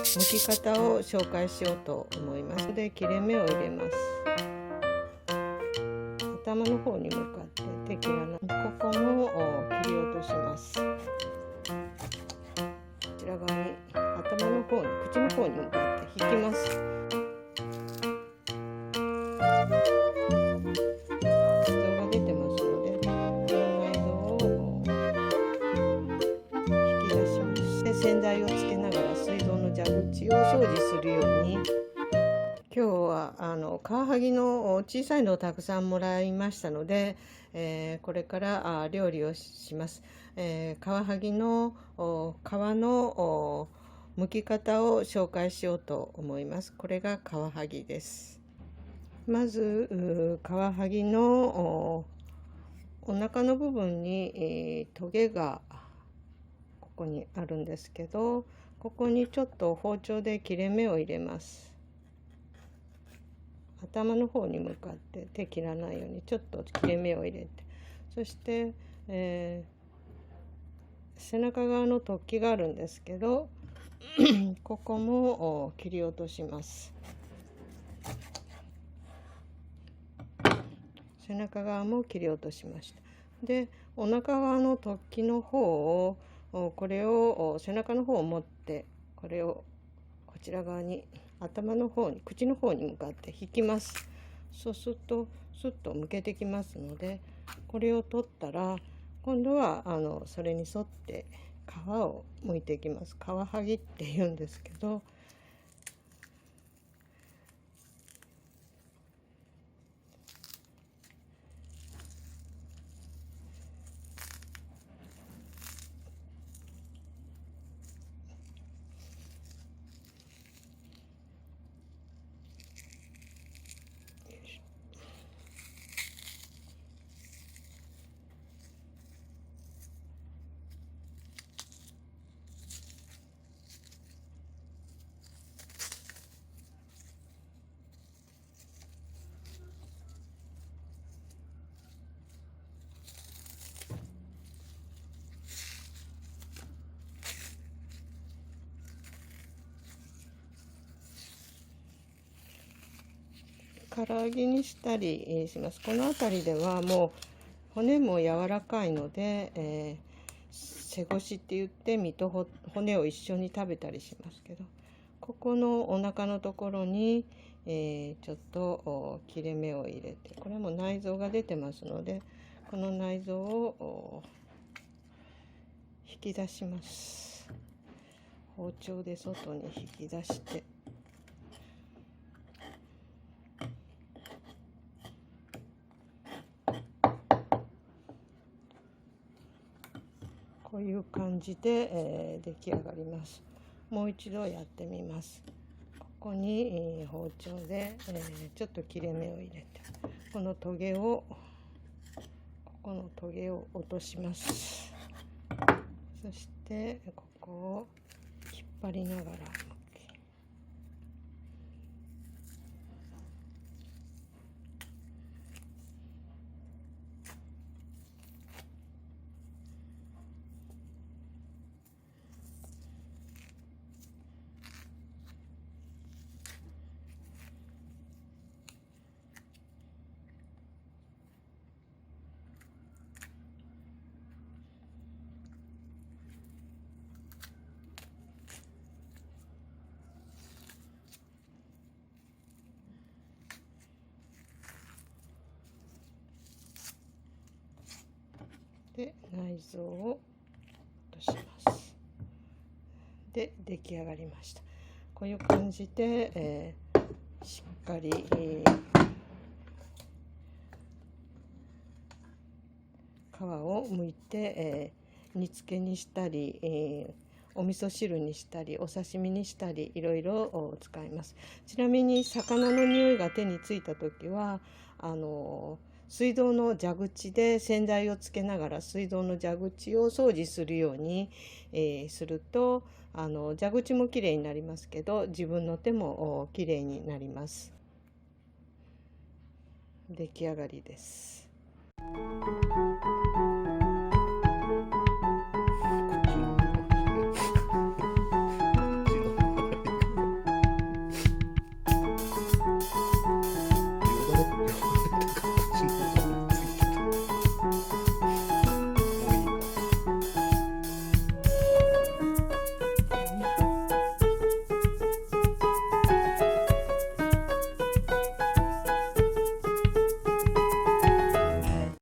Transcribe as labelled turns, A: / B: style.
A: 剥き方を紹介しようと思います。で、切れ目を入れます。頭の方に向かって適量のここも切り落とします。こちら側に頭の方に口の方に向かって引きます。内臓が出てますので、この内臓を引き出します。で、洗剤をつけながら膵臓の蛇口を掃除するように。今日はカワハギの小さいのをたくさんもらいましたので、これから料理をします。カワハギの皮の剥き方を紹介しようと思います。これがカワハギです。まずカワハギのお腹の部分に、トゲがここにあるんですけど、ここにちょっと包丁で切れ目を入れます。頭の方に向かって手切らないようにちょっと切れ目を入れて、そして、背中側の突起があるんですけどここも切り落とします。背中側も切り落としました。で、お腹側の突起の方をこれを背中の方を持って、これをこちら側に頭の方に口の方に向かって引きます。そうするとスッとむけてきますので、これを取ったら今度はそれに沿って皮を剥いていきます。カワハギって言うんですけど、唐揚げにしたりします。この辺りではもう骨も柔らかいので、背ごしって言って身と骨を一緒に食べたりしますけど、ここのお腹のところに、ちょっと切れ目を入れて、これも内臓が出てますので、この内臓を引き出します。包丁で外に引き出して、こういう感じで、出来上がります。もう一度やってみます。ここに、包丁で、ちょっと切れ目を入れて、このトゲを落とします。そしてここを引っ張りながらで内臓を落とします。で出来上がりました。こういう感じで、しっかり、皮を剥いて、煮付けにしたり、お味噌汁にしたりお刺身にしたりいろいろ使います。ちなみに魚の匂いが手についた時は水道の蛇口で洗剤をつけながら水道の蛇口を掃除するように、すると蛇口もきれいになりますけど、自分の手もきれいになります。出来上がりです。